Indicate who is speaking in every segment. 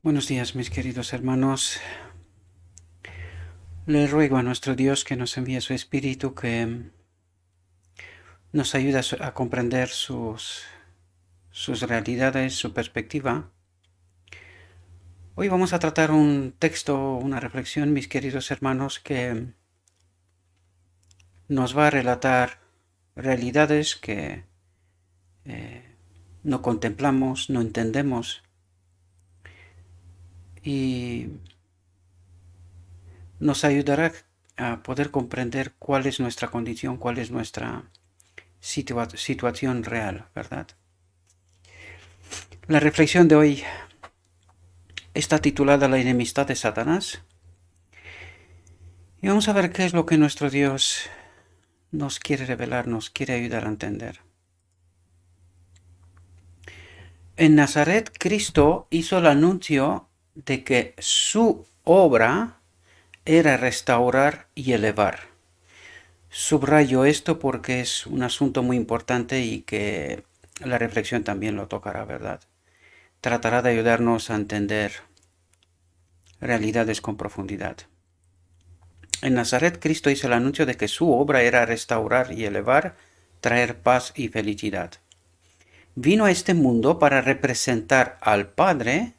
Speaker 1: Buenos días, mis queridos hermanos. Le ruego a nuestro Dios que nos envíe su Espíritu, que nos ayude a comprender sus realidades, su perspectiva. Hoy vamos a tratar un texto, una reflexión, mis queridos hermanos, que nos va a relatar realidades que no contemplamos, no entendemos y nos ayudará a poder comprender cuál es nuestra condición, cuál es nuestra situación real, ¿verdad? La reflexión de hoy está titulada La enemistad de Satanás. Y vamos a ver qué es lo que nuestro Dios nos quiere revelar, nos quiere ayudar a entender. En Nazaret, Cristo hizo el anuncio de que su obra era restaurar y elevar. Subrayo esto porque es un asunto muy importante y que la reflexión también lo tocará, ¿verdad? Tratará de ayudarnos a entender realidades con profundidad. En Nazaret, Cristo hizo el anuncio de que su obra era restaurar y elevar, traer paz y felicidad. Vino a este mundo para representar al Padre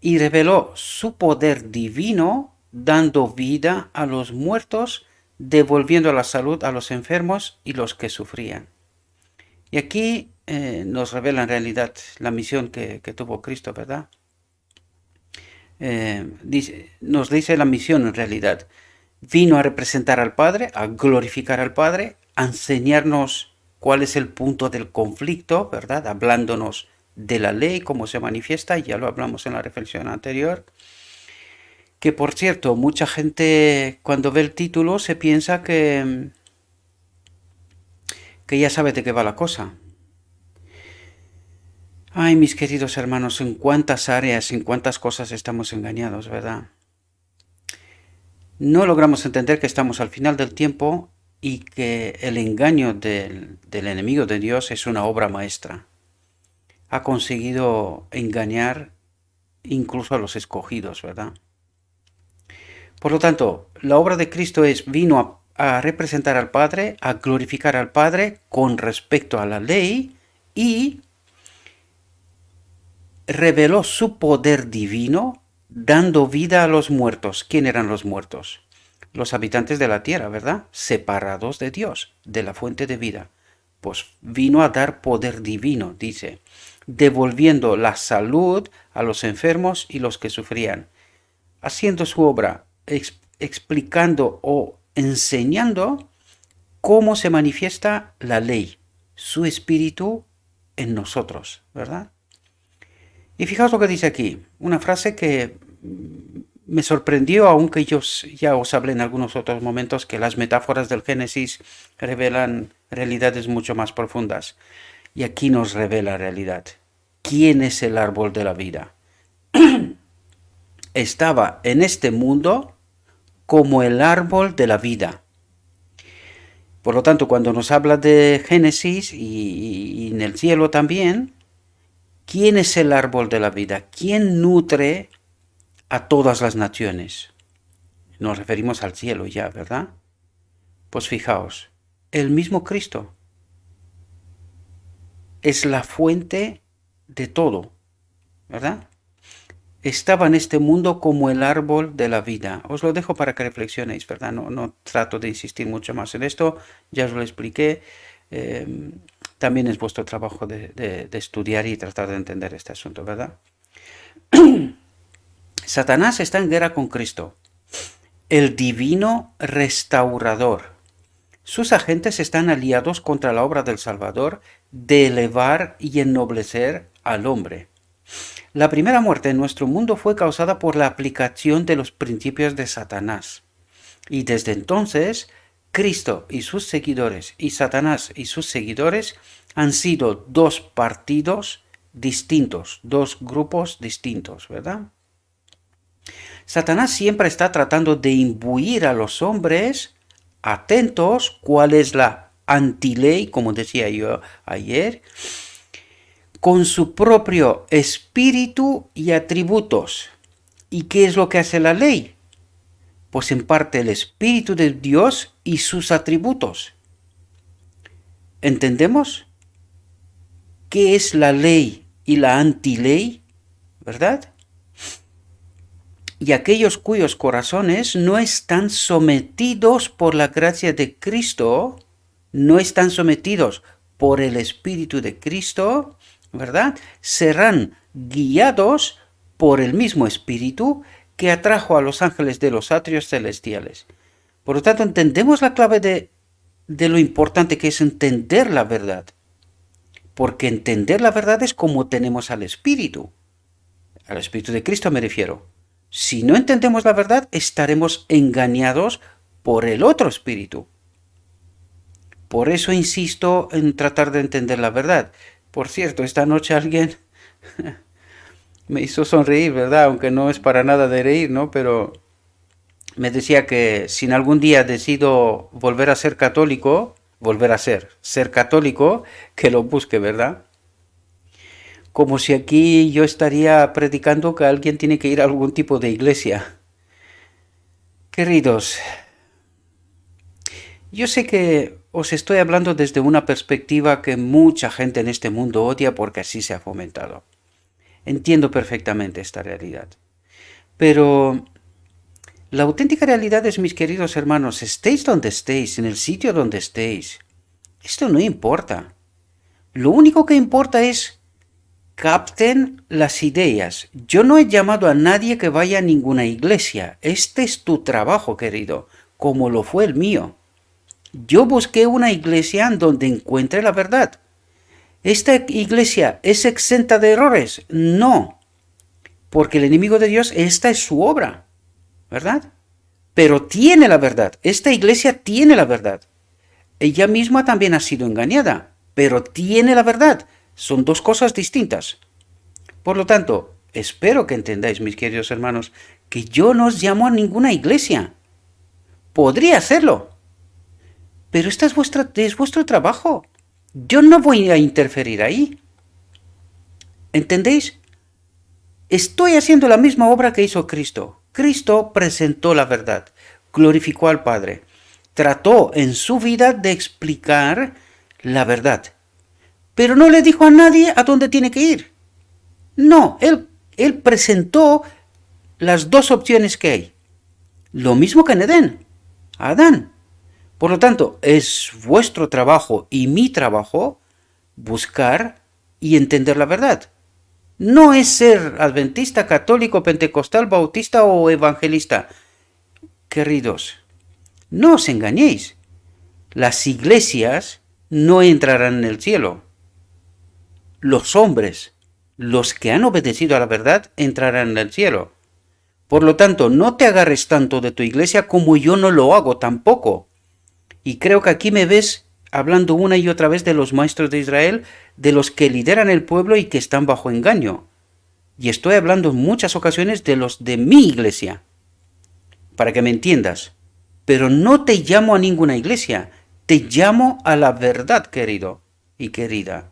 Speaker 1: y reveló su poder divino, dando vida a los muertos, devolviendo la salud a los enfermos y los que sufrían. Y aquí nos revela en realidad la misión que tuvo Cristo, ¿verdad? Nos dice la misión en realidad. Vino a representar al Padre, a glorificar al Padre, a enseñarnos cuál es el punto del conflicto, ¿verdad? Hablándonos de la ley, cómo se manifiesta, ya lo hablamos en la reflexión anterior. Que por cierto, mucha gente cuando ve el título se piensa que ya sabe de qué va la cosa. Ay, mis queridos hermanos, en cuántas áreas, en cuántas cosas estamos engañados, ¿verdad? No logramos entender que estamos al final del tiempo y que el engaño del enemigo de Dios es una obra maestra. Ha conseguido engañar incluso a los escogidos, ¿verdad? Por lo tanto, la obra de Cristo vino a representar al Padre, a glorificar al Padre con respecto a la ley y reveló su poder divino dando vida a los muertos. ¿Quién eran los muertos? Los habitantes de la tierra, ¿verdad? Separados de Dios, de la fuente de vida. Pues vino a dar poder divino, dice, devolviendo la salud a los enfermos y los que sufrían, haciendo su obra, explicando o enseñando cómo se manifiesta la ley, su espíritu en nosotros, ¿verdad? Y fijaos lo que dice aquí, una frase que me sorprendió, aunque yo ya os hablé en algunos otros momentos, que las metáforas del Génesis revelan realidades mucho más profundas. Y aquí nos revela realidad. ¿Quién es el árbol de la vida? Estaba en este mundo como el árbol de la vida. Por lo tanto, cuando nos habla de Génesis y en el cielo también, ¿quién es el árbol de la vida? ¿Quién nutre a todas las naciones? Nos referimos al cielo ya, ¿verdad? Pues fijaos, el mismo Cristo es la fuente de todo, ¿verdad? Estaba en este mundo como el árbol de la vida. Os lo dejo para que reflexionéis, ¿verdad? No trato de insistir mucho más en esto, ya os lo expliqué. También es vuestro trabajo de estudiar y tratar de entender este asunto, ¿verdad? Satanás está en guerra con Cristo, el divino restaurador. Sus agentes están aliados contra la obra del Salvador de elevar y ennoblecer al hombre. La primera muerte en nuestro mundo fue causada por la aplicación de los principios de Satanás. Y desde entonces, Cristo y sus seguidores y Satanás y sus seguidores han sido dos partidos distintos, dos grupos distintos, ¿verdad? Satanás siempre está tratando de imbuir a los hombres atentos cuál es la antiley, como decía yo ayer, con su propio espíritu y atributos. ¿Y qué es lo que hace la ley? Pues en parte el espíritu de Dios y sus atributos. ¿Entendemos qué es la ley y la antiley? ¿Verdad? Y aquellos cuyos corazones no están sometidos por la gracia de Cristo, no están sometidos por el Espíritu de Cristo, ¿verdad? Serán guiados por el mismo Espíritu que atrajo a los ángeles de los atrios celestiales. Por lo tanto, entendemos la clave de lo importante que es entender la verdad. Porque entender la verdad es como tenemos al Espíritu de Cristo me refiero. Si no entendemos la verdad, estaremos engañados por el otro espíritu. Por eso insisto en tratar de entender la verdad. Por cierto, esta noche alguien me hizo sonreír, ¿verdad? Aunque no es para nada de reír, ¿no? Pero me decía que si en algún día decido volver a ser católico, ser católico, que lo busque, ¿verdad? Como si aquí yo estaría predicando que alguien tiene que ir a algún tipo de iglesia. Queridos, yo sé que os estoy hablando desde una perspectiva que mucha gente en este mundo odia porque así se ha fomentado. Entiendo perfectamente esta realidad. Pero la auténtica realidad es, mis queridos hermanos, estéis donde estéis, en el sitio donde estéis. Esto no importa. Lo único que importa es capten las ideas. Yo no he llamado a nadie que vaya a ninguna iglesia. Este es tu trabajo, querido, como lo fue el mío. Yo busqué una iglesia en donde encuentre la verdad. ¿Esta iglesia es exenta de errores? No, porque el enemigo de Dios, esta es su obra, ¿verdad? Pero tiene la verdad. Esta iglesia tiene la verdad. Ella misma también ha sido engañada, pero tiene la verdad. Son dos cosas distintas. Por lo tanto, espero que entendáis, mis queridos hermanos, que yo no os llamo a ninguna iglesia. Podría hacerlo, pero esta es vuestro trabajo. Yo no voy a interferir ahí. ¿Entendéis? Estoy haciendo la misma obra que hizo Cristo. Cristo presentó la verdad, glorificó al Padre, trató en su vida de explicar la verdad. Pero no le dijo a nadie a dónde tiene que ir. No, él presentó las dos opciones que hay. Lo mismo que en Edén, a Adán. Por lo tanto, es vuestro trabajo y mi trabajo buscar y entender la verdad. No es ser adventista, católico, pentecostal, bautista o evangelista. Queridos, no os engañéis. Las iglesias no entrarán en el cielo. Los hombres, los que han obedecido a la verdad, entrarán en el cielo. Por lo tanto, no te agarres tanto de tu iglesia como yo no lo hago tampoco. Y creo que aquí me ves hablando una y otra vez de los maestros de Israel, de los que lideran el pueblo y que están bajo engaño. Y estoy hablando en muchas ocasiones de los de mi iglesia, para que me entiendas. Pero no te llamo a ninguna iglesia, te llamo a la verdad, querido y querida.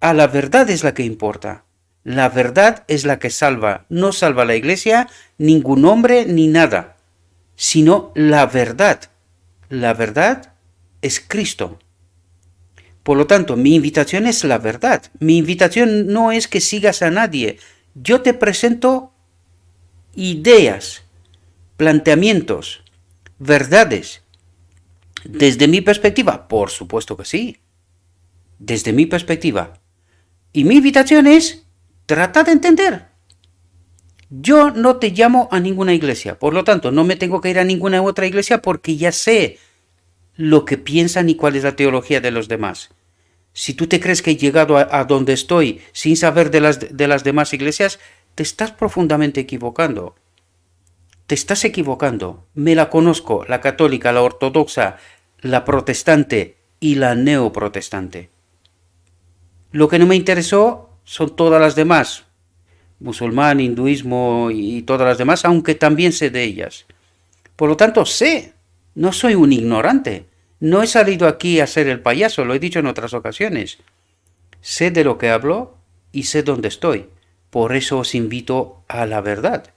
Speaker 1: A la verdad es la que importa. La verdad es la que salva. No salva la iglesia, ningún hombre ni nada, sino la verdad. La verdad es Cristo. Por lo tanto, mi invitación es la verdad. Mi invitación no es que sigas a nadie. Yo te presento ideas, planteamientos, verdades. Desde mi perspectiva, por supuesto que sí. Desde mi perspectiva. Y mi invitación es, trata de entender. Yo no te llamo a ninguna iglesia, por lo tanto, no me tengo que ir a ninguna otra iglesia porque ya sé lo que piensan y cuál es la teología de los demás. Si tú te crees que he llegado a donde estoy sin saber de las demás iglesias, te estás profundamente equivocando. Te estás equivocando. Me la conozco, la católica, la ortodoxa, la protestante y la neoprotestante. Lo que no me interesó son todas las demás, musulmán, hinduismo y todas las demás, aunque también sé de ellas. Por lo tanto, sé, no soy un ignorante. No he salido aquí a ser el payaso, lo he dicho en otras ocasiones. Sé de lo que hablo y sé dónde estoy. Por eso os invito a la verdad.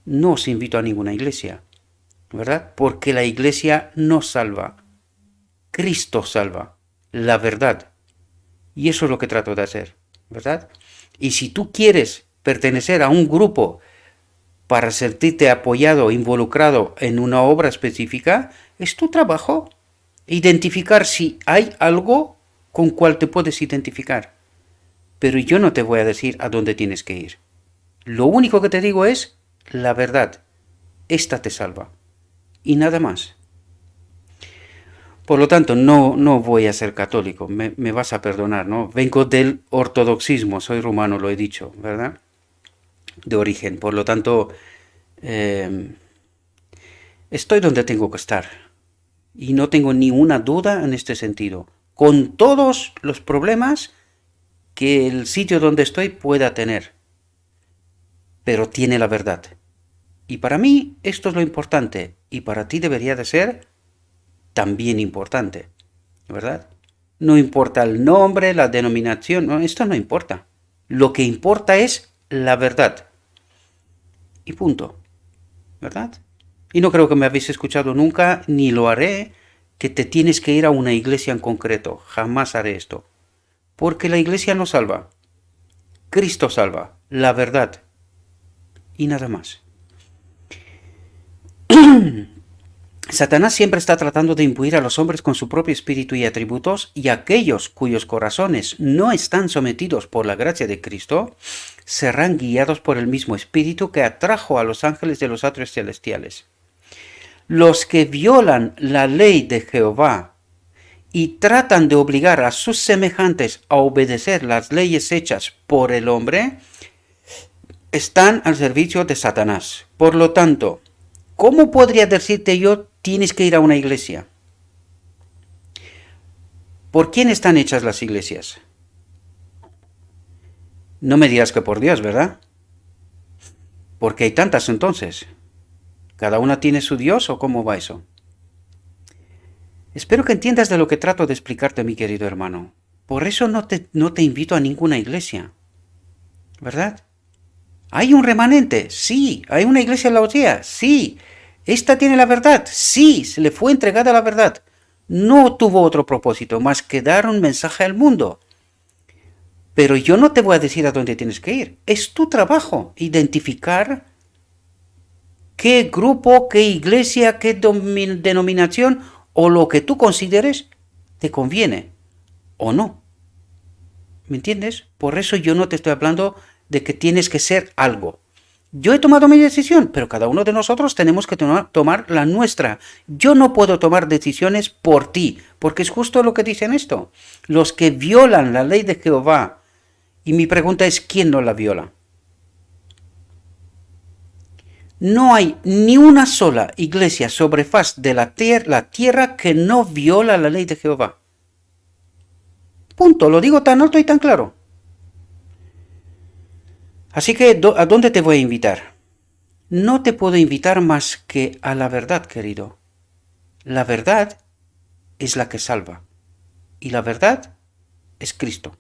Speaker 1: No os invito a ninguna iglesia, ¿verdad? Porque la iglesia no salva. Cristo salva, la verdad. Y eso es lo que trato de hacer, ¿verdad? Y si tú quieres pertenecer a un grupo para sentirte apoyado, involucrado en una obra específica, es tu trabajo. Identificar si hay algo con cual te puedes identificar. Pero yo no te voy a decir a dónde tienes que ir. Lo único que te digo es la verdad. Esta te salva. Y nada más. Por lo tanto, no voy a ser católico. Me vas a perdonar, ¿no? Vengo del ortodoxismo. Soy rumano, lo he dicho, ¿verdad? De origen. Por lo tanto, estoy donde tengo que estar. Y no tengo ninguna duda en este sentido. Con todos los problemas que el sitio donde estoy pueda tener. Pero tiene la verdad. Y para mí esto es lo importante. Y para ti debería de ser también importante. ¿Verdad? No importa el nombre, la denominación. No, esto no importa. Lo que importa es la verdad. Y punto. ¿Verdad? Y no creo que me habéis escuchado nunca, ni lo haré, que te tienes que ir a una iglesia en concreto. Jamás haré esto. Porque la iglesia no salva. Cristo salva. La verdad. Y nada más. Satanás siempre está tratando de imbuir a los hombres con su propio espíritu y atributos, y aquellos cuyos corazones no están sometidos por la gracia de Cristo serán guiados por el mismo espíritu que atrajo a los ángeles de los atrios celestiales. Los que violan la ley de Jehová y tratan de obligar a sus semejantes a obedecer las leyes hechas por el hombre, están al servicio de Satanás. Por lo tanto, ¿cómo podría decirte yo tienes que ir a una iglesia? ¿Por quién están hechas las iglesias? No me digas que por Dios, ¿verdad? Porque hay tantas entonces. ¿Cada una tiene su Dios o cómo va eso? Espero que entiendas de lo que trato de explicarte, mi querido hermano. Por eso no te invito a ninguna iglesia. ¿Verdad? ¿Hay un remanente? Sí. ¿Hay una iglesia en Laodicea? Sí. ¿Esta tiene la verdad? Sí. Se le fue entregada la verdad. No tuvo otro propósito más que dar un mensaje al mundo. Pero yo no te voy a decir a dónde tienes que ir. Es tu trabajo identificar qué grupo, qué iglesia, qué denominación o lo que tú consideres te conviene o no. ¿Me entiendes? Por eso yo no te estoy hablando de que tienes que ser algo. Yo he tomado mi decisión, pero cada uno de nosotros tenemos que tomar la nuestra. Yo no puedo tomar decisiones por ti, porque es justo lo que dicen esto. Los que violan la ley de Jehová. Y mi pregunta es, ¿quién no la viola? No hay ni una sola iglesia sobre faz de la tierra que no viola la ley de Jehová. Punto, lo digo tan alto y tan claro. Así que, ¿a dónde te voy a invitar? No te puedo invitar más que a la verdad, querido. La verdad es la que salva. Y la verdad es Cristo.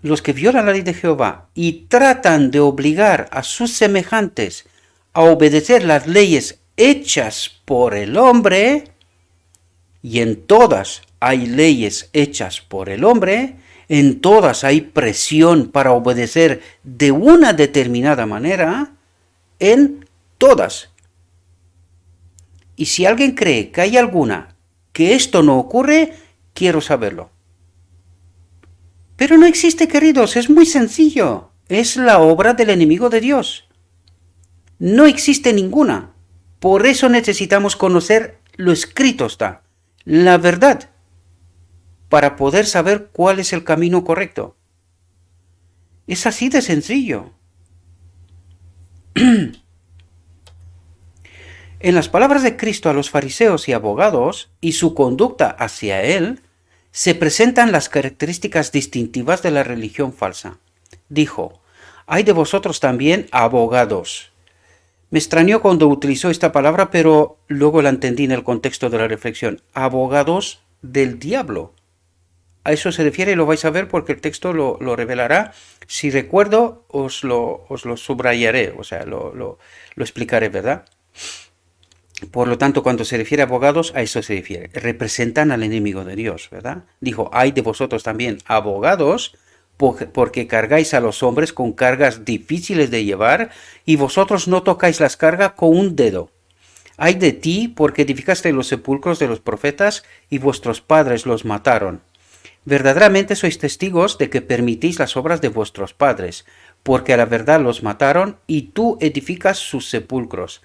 Speaker 1: Los que violan la ley de Jehová y tratan de obligar a sus semejantes a obedecer las leyes hechas por el hombre, y en todas hay leyes hechas por el hombre, en todas hay presión para obedecer de una determinada manera, en todas. Y si alguien cree que hay alguna que esto no ocurre, quiero saberlo. Pero no existe, queridos, es muy sencillo. Es la obra del enemigo de Dios. No existe ninguna. Por eso necesitamos conocer lo escrito está, la verdad, para poder saber cuál es el camino correcto. Es así de sencillo. En las palabras de Cristo a los fariseos y abogados y su conducta hacia él, se presentan las características distintivas de la religión falsa. Dijo, hay de vosotros también abogados. Me extrañó cuando utilizó esta palabra, pero luego la entendí en el contexto de la reflexión. Abogados del diablo. A eso se refiere y lo vais a ver porque el texto lo revelará. Si recuerdo, os lo subrayaré, o sea, lo explicaré, ¿verdad? Por lo tanto, cuando se refiere a abogados, a eso se refiere. Representan al enemigo de Dios, ¿verdad? Dijo, hay de vosotros también abogados, porque cargáis a los hombres con cargas difíciles de llevar, y vosotros no tocáis las cargas con un dedo. Ay de ti, porque edificaste los sepulcros de los profetas, y vuestros padres los mataron. Verdaderamente sois testigos de que permitís las obras de vuestros padres, porque a la verdad los mataron, y tú edificas sus sepulcros.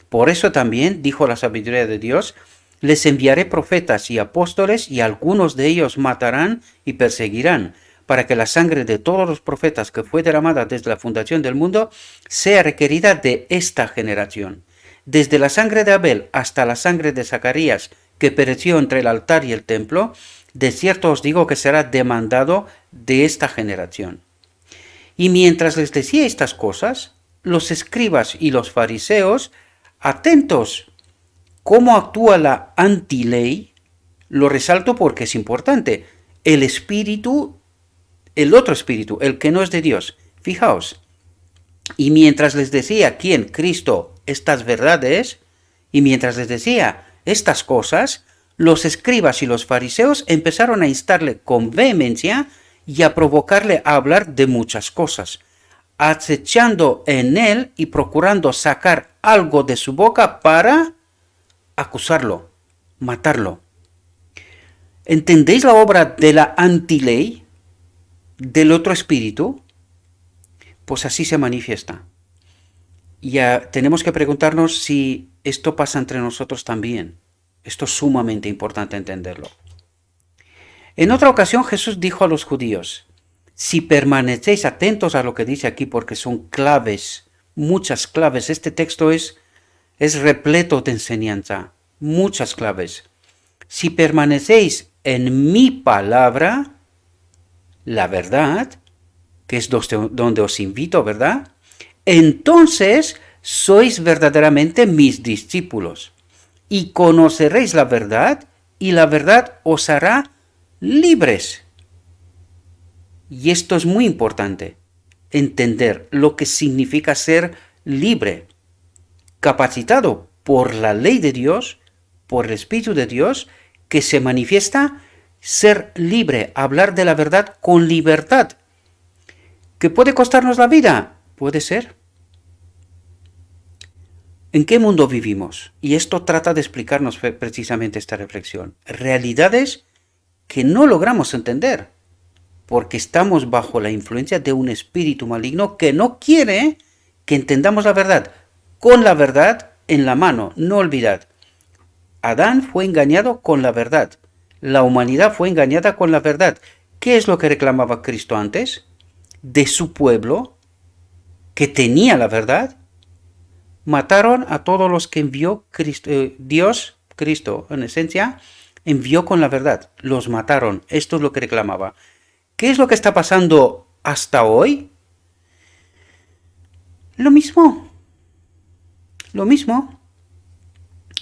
Speaker 1: Por eso también, dijo la sabiduría de Dios, les enviaré profetas y apóstoles, y algunos de ellos matarán y perseguirán, para que la sangre de todos los profetas que fue derramada desde la fundación del mundo sea requerida de esta generación. Desde la sangre de Abel hasta la sangre de Zacarías, que pereció entre el altar y el templo, de cierto os digo que será demandado de esta generación. Y mientras les decía estas cosas, los escribas y los fariseos, atentos cómo actúa la antiley, lo resalto porque es importante, el espíritu, el otro espíritu, el que no es de Dios. Fijaos, y mientras les decía quién, Cristo, estas verdades, y mientras les decía estas cosas, los escribas y los fariseos empezaron a instarle con vehemencia y a provocarle a hablar de muchas cosas, acechando en él y procurando sacar algo de su boca para acusarlo, matarlo. ¿Entendéis la obra de la antiley, del otro espíritu? Pues así se manifiesta. Ya tenemos que preguntarnos si esto pasa entre nosotros también. Esto es sumamente importante entenderlo. En otra ocasión Jesús dijo a los judíos, si permanecéis atentos a lo que dice aquí porque son claves, muchas claves, este texto es repleto de enseñanza, muchas claves. Si permanecéis en mi palabra, la verdad, que es donde os invito, ¿verdad? Entonces sois verdaderamente mis discípulos y conoceréis la verdad y la verdad os hará libres. Y esto es muy importante, entender lo que significa ser libre, capacitado por la ley de Dios, por el Espíritu de Dios, que se manifiesta ser libre, hablar de la verdad con libertad. ¿Que puede costarnos la vida? Puede ser. ¿En qué mundo vivimos? Y esto trata de explicarnos precisamente esta reflexión. Realidades que no logramos entender, porque estamos bajo la influencia de un espíritu maligno que no quiere que entendamos la verdad, con la verdad en la mano. No olvidad, Adán fue engañado con la verdad, la humanidad fue engañada con la verdad. ¿Qué es lo que reclamaba Cristo antes? De su pueblo, que tenía la verdad. Mataron a todos los que envió Dios, Cristo, en esencia, envió con la verdad. Los mataron. Esto es lo que reclamaba. ¿Qué es lo que está pasando hasta hoy? Lo mismo. Lo mismo.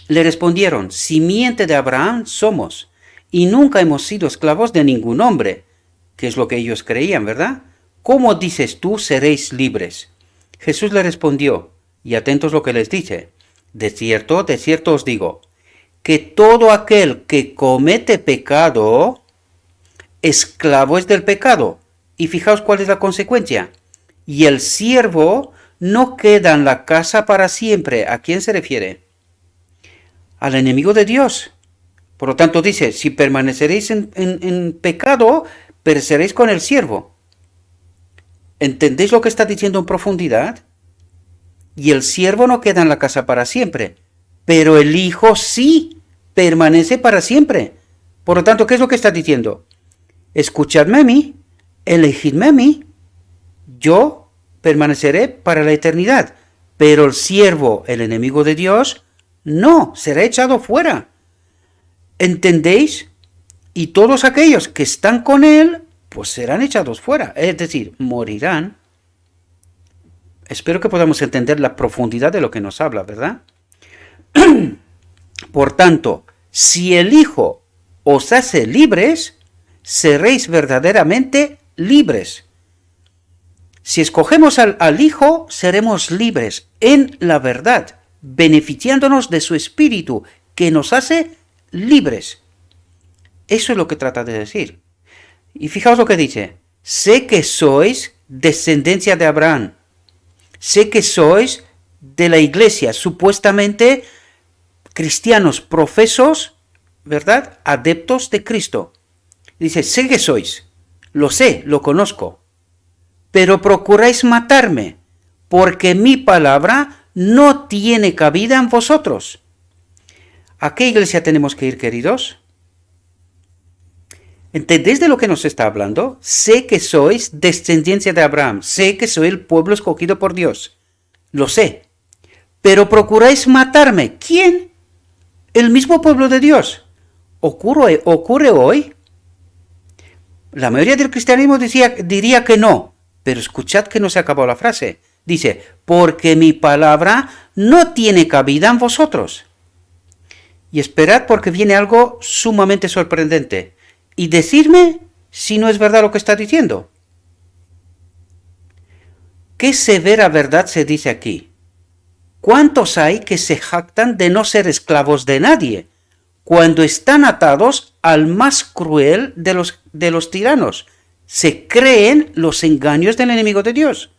Speaker 1: Le respondieron, simiente de Abraham somos, y nunca hemos sido esclavos de ningún hombre, que es lo que ellos creían, ¿verdad? ¿Cómo dices tú seréis libres? Jesús le respondió, y atentos lo que les dice, de cierto os digo, que todo aquel que comete pecado, esclavo es del pecado. Y fijaos cuál es la consecuencia. Y el siervo no queda en la casa para siempre. ¿A quién se refiere? Al enemigo de Dios. Por lo tanto dice, si permaneceréis en pecado, pereceréis con el siervo. ¿Entendéis lo que está diciendo en profundidad? Y el siervo no queda en la casa para siempre, pero el hijo sí permanece para siempre. Por lo tanto, ¿qué es lo que está diciendo? Escuchadme a mí, elegidme a mí, yo permaneceré para la eternidad, pero el siervo, el enemigo de Dios, no, será echado fuera. ¿Entendéis? Y todos aquellos que están con él, pues serán echados fuera, es decir, morirán. Espero que podamos entender la profundidad de lo que nos habla, ¿verdad? Por tanto, si el Hijo os hace libres, seréis verdaderamente libres. Si escogemos al Hijo, seremos libres en la verdad, beneficiándonos de su Espíritu, que nos hace libres. Eso es lo que trata de decir. Y fijaos lo que dice. Sé que sois descendencia de Abraham. Sé que sois de la iglesia, supuestamente cristianos profesos, ¿verdad? Adeptos de Cristo. Dice, sé que sois. Lo sé, lo conozco. Pero procuráis matarme, porque mi palabra no tiene cabida en vosotros. ¿A qué iglesia tenemos que ir, queridos? ¿Entendéis de lo que nos está hablando? Sé que sois descendencia de Abraham, sé que soy el pueblo escogido por Dios. Lo sé. Pero procuráis matarme. ¿Quién? El mismo pueblo de Dios. ¿Ocurre hoy? La mayoría del cristianismo diría que no. Pero escuchad que no se acabó la frase. Dice, porque mi palabra no tiene cabida en vosotros. Y esperad porque viene algo sumamente sorprendente. Y decidme si no es verdad lo que está diciendo. ¿Qué severa verdad se dice aquí? ¿Cuántos hay que se jactan de no ser esclavos de nadie, cuando están atados al más cruel de los tiranos? Se creen los engaños del enemigo de Dios,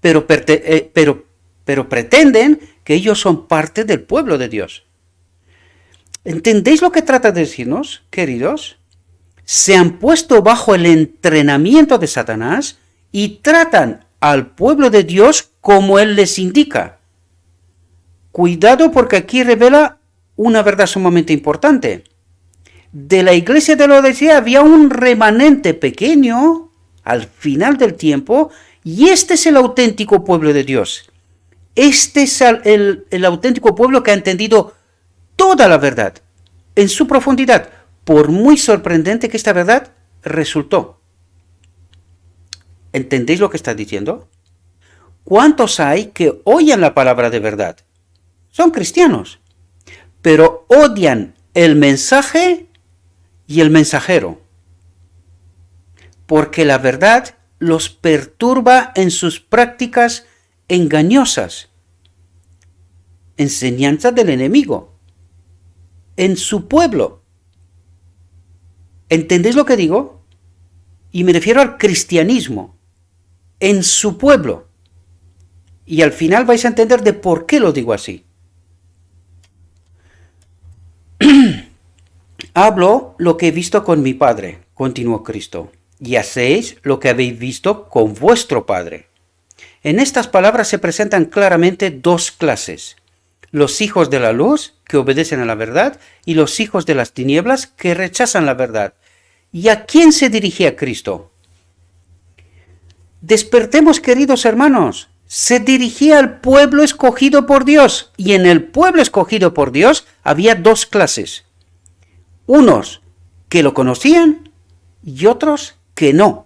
Speaker 1: pero pretenden que ellos son parte del pueblo de Dios. ¿Entendéis lo que trata de decirnos, queridos? Se han puesto bajo el entrenamiento de Satanás y tratan al pueblo de Dios como él les indica. Cuidado, porque aquí revela una verdad sumamente importante. De la iglesia de Laodicea había un remanente pequeño al final del tiempo, y este es el auténtico pueblo de Dios. Este es el auténtico pueblo que ha entendido toda la verdad en su profundidad, por muy sorprendente que esta verdad resultó. ¿Entendéis lo que está diciendo? ¿Cuántos hay que oyen la palabra de verdad? Son cristianos, pero odian el mensaje y el mensajero, porque la verdad los perturba en sus prácticas engañosas, enseñanza del enemigo, en su pueblo. ¿Entendéis lo que digo? Y me refiero al cristianismo, en su pueblo. Y al final vais a entender de por qué lo digo así. Hablo lo que he visto con mi Padre, continuó Cristo, y hacéis lo que habéis visto con vuestro Padre. En estas palabras se presentan claramente dos clases: los hijos de la luz, que obedecen a la verdad, y los hijos de las tinieblas, que rechazan la verdad. ¿Y a quién se dirigía Cristo? Despertemos, queridos hermanos. Se dirigía al pueblo escogido por Dios, y en el pueblo escogido por Dios había dos clases. Unos que lo conocían y otros que no.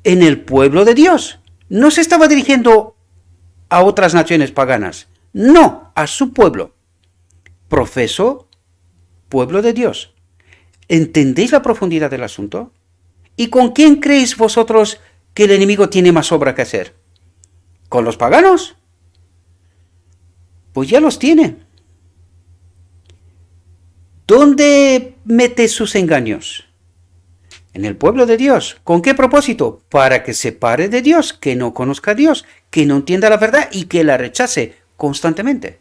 Speaker 1: En el pueblo de Dios. No se estaba dirigiendo a otras naciones paganas. No, a su pueblo. Profeso, pueblo de Dios. ¿Entendéis la profundidad del asunto? ¿Y con quién creéis vosotros que el enemigo tiene más obra que hacer? ¿Con los paganos? Pues ya los tiene. ¿Dónde mete sus engaños? En el pueblo de Dios. ¿Con qué propósito? Para que se separe de Dios, que no conozca a Dios, que no entienda la verdad y que la rechace constantemente.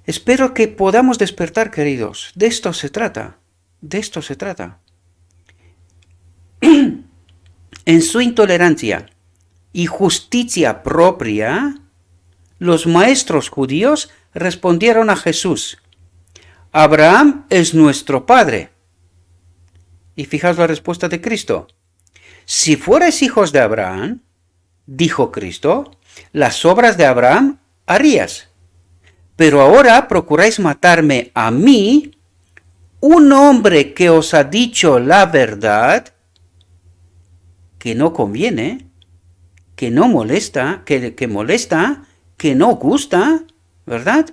Speaker 1: Espero que podamos despertar, queridos. De esto se trata. De esto se trata. En su intolerancia y justicia propia, los maestros judíos respondieron a Jesús: Abraham es nuestro padre. Y fijaos la respuesta de Cristo. Si fuerais hijos de Abraham, dijo Cristo, las obras de Abraham harías. Pero ahora procuráis matarme a mí, un hombre que os ha dicho la verdad, que no conviene, que no molesta, que molesta, que no gusta, ¿verdad?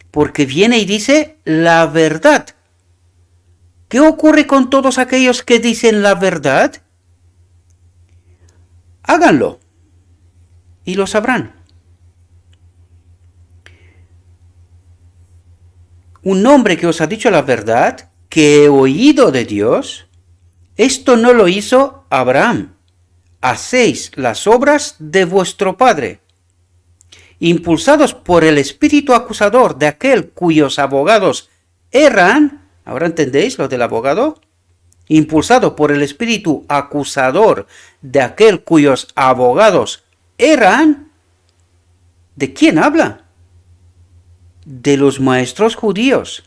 Speaker 1: Porque viene y dice la verdad. ¿Qué ocurre con todos aquellos que dicen la verdad? Háganlo y lo sabrán. Un hombre que os ha dicho la verdad, que he oído de Dios, esto no lo hizo Abraham. Hacéis las obras de vuestro padre. Impulsados por el espíritu acusador de aquel cuyos abogados erran, ¿ahora entendéis lo del abogado? Impulsado por el espíritu acusador de aquel cuyos abogados erran, ¿de quién habla? De los maestros judíos.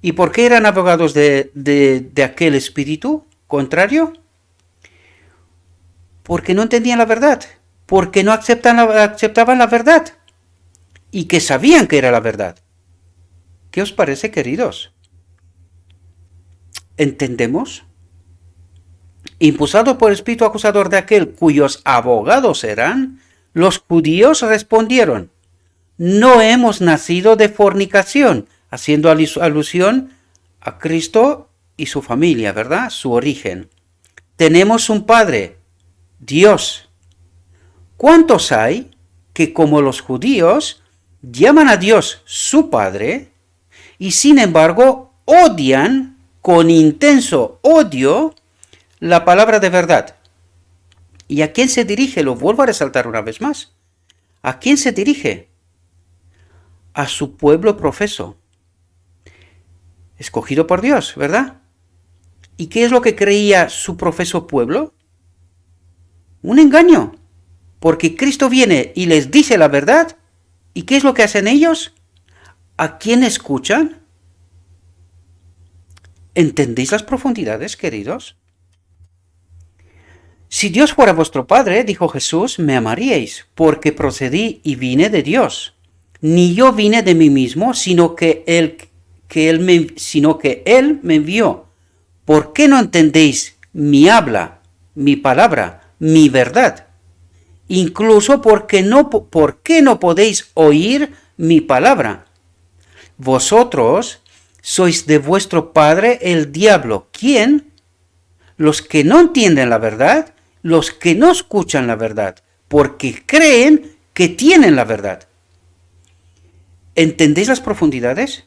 Speaker 1: ¿Y por qué eran abogados de aquel espíritu contrario? Porque no entendían la verdad, porque no aceptaban la verdad y que sabían que era la verdad. ¿Qué os parece, queridos? ¿Entendemos? Impulsado por el espíritu acusador de aquel cuyos abogados eran, los judíos respondieron: no hemos nacido de fornicación, haciendo alusión a Cristo y su familia, ¿verdad? Su origen. Tenemos un Padre, Dios. ¿Cuántos hay que, como los judíos, llaman a Dios su Padre y sin embargo odian con intenso odio la palabra de verdad? ¿Y a quién se dirige? Lo vuelvo a resaltar una vez más. ¿A quién se dirige? A su pueblo profeso, escogido por Dios, ¿verdad? ¿Y qué es lo que creía su profeso pueblo? Un engaño, porque Cristo viene y les dice la verdad. ¿Y qué es lo que hacen ellos? ¿A quién escuchan? ¿Entendéis las profundidades, queridos? Si Dios fuera vuestro Padre, dijo Jesús, me amaríais, porque procedí y vine de Dios. Ni yo vine de mí mismo, sino que Él me envió. ¿Por qué no entendéis mi habla, mi palabra, mi verdad? Incluso ¿por qué no podéis oír mi palabra? Vosotros sois de vuestro padre el diablo. ¿Quién? Los que no entienden la verdad, los que no escuchan la verdad, porque creen que tienen la verdad. ¿Entendéis las profundidades?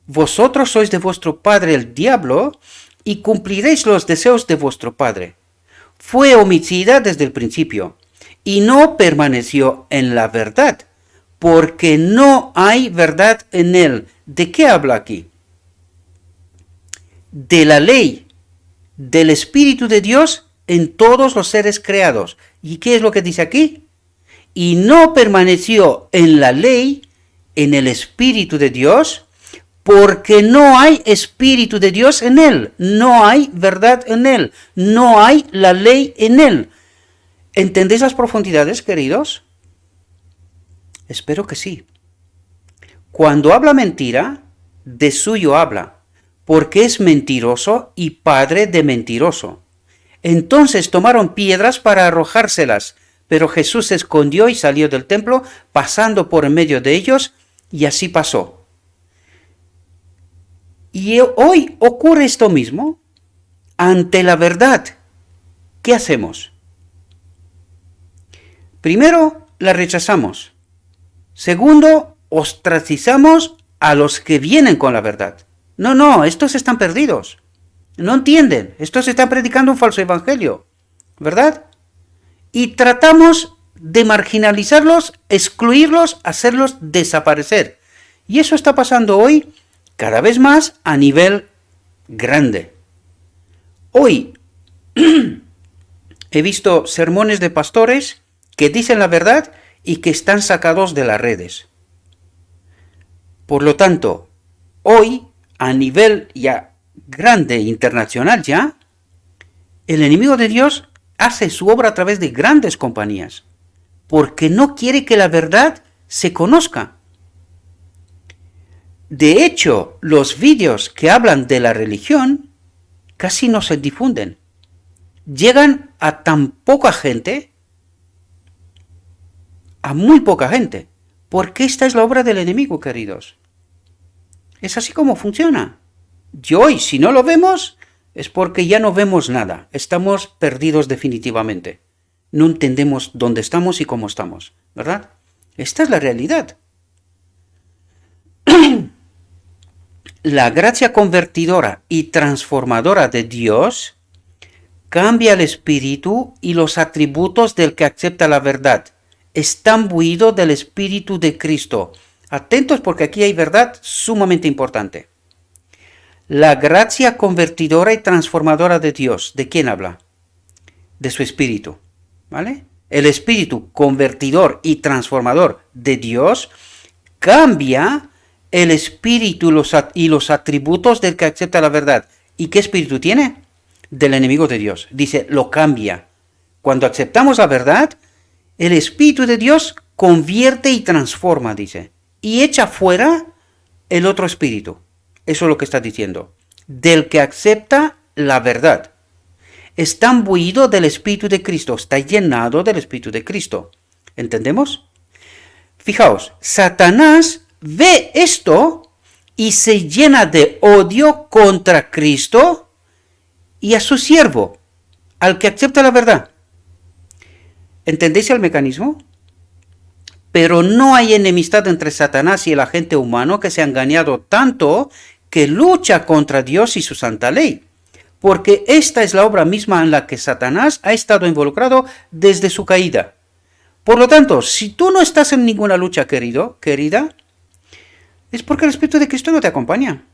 Speaker 1: Vosotros sois de vuestro padre el diablo y cumpliréis los deseos de vuestro padre. Fue homicida desde el principio y no permaneció en la verdad, porque no hay verdad en él. ¿De qué habla aquí? De la ley, del Espíritu de Dios en todos los seres creados. ¿Y qué es lo que dice aquí? Y no permaneció en la ley, en el Espíritu de Dios, porque no hay Espíritu de Dios en él, no hay verdad en él, no hay la ley en él. ¿Entendéis las profundidades, queridos? Espero que sí. Cuando habla mentira, de suyo habla, porque es mentiroso y padre de mentiroso. Entonces tomaron piedras para arrojárselas, pero Jesús se escondió y salió del templo, pasando por en medio de ellos, y así pasó. Y hoy ocurre esto mismo. Ante la verdad, ¿qué hacemos? Primero, la rechazamos. Segundo, ostracizamos a los que vienen con la verdad. No, estos están perdidos. No entienden. Estos están predicando un falso evangelio, ¿verdad? Y tratamos de marginalizarlos, excluirlos, hacerlos desaparecer. Y eso está pasando hoy cada vez más a nivel grande. Hoy he visto sermones de pastores que dicen la verdad y que están sacados de las redes. Por lo tanto, hoy, a nivel ya grande, internacional ya, el enemigo de Dios hace su obra a través de grandes compañías, porque no quiere que la verdad se conozca. De hecho, los vídeos que hablan de la religión casi no se difunden. Llegan a tan poca gente, a muy poca gente, porque esta es la obra del enemigo, queridos. Es así como funciona. Y hoy, si no lo vemos, es porque ya no vemos nada. Estamos perdidos definitivamente. No entendemos dónde estamos y cómo estamos, ¿verdad? Esta es la realidad. La gracia convertidora y transformadora de Dios cambia el espíritu y los atributos del que acepta la verdad. Está imbuido del espíritu de Cristo. Atentos porque aquí hay verdad sumamente importante. La gracia convertidora y transformadora de Dios. ¿De quién habla? De su espíritu. ¿Vale? El espíritu convertidor y transformador de Dios cambia el espíritu y los atributos del que acepta la verdad. ¿Y qué espíritu tiene? Del enemigo de Dios. Dice, lo cambia. Cuando aceptamos la verdad, el espíritu de Dios convierte y transforma, dice. Y echa fuera el otro espíritu. Eso es lo que está diciendo. Del que acepta la verdad. Está imbuido del espíritu de Cristo. Está llenado del espíritu de Cristo. ¿Entendemos? Fijaos, Satanás ve esto y se llena de odio contra Cristo y a su siervo, al que acepta la verdad. ¿Entendéis el mecanismo? Pero no hay enemistad entre Satanás y el agente humano que se ha engañado tanto que lucha contra Dios y su santa ley. Porque esta es la obra misma en la que Satanás ha estado involucrado desde su caída. Por lo tanto, si tú no estás en ninguna lucha, querida, es porque el Espíritu de Cristo no te acompaña.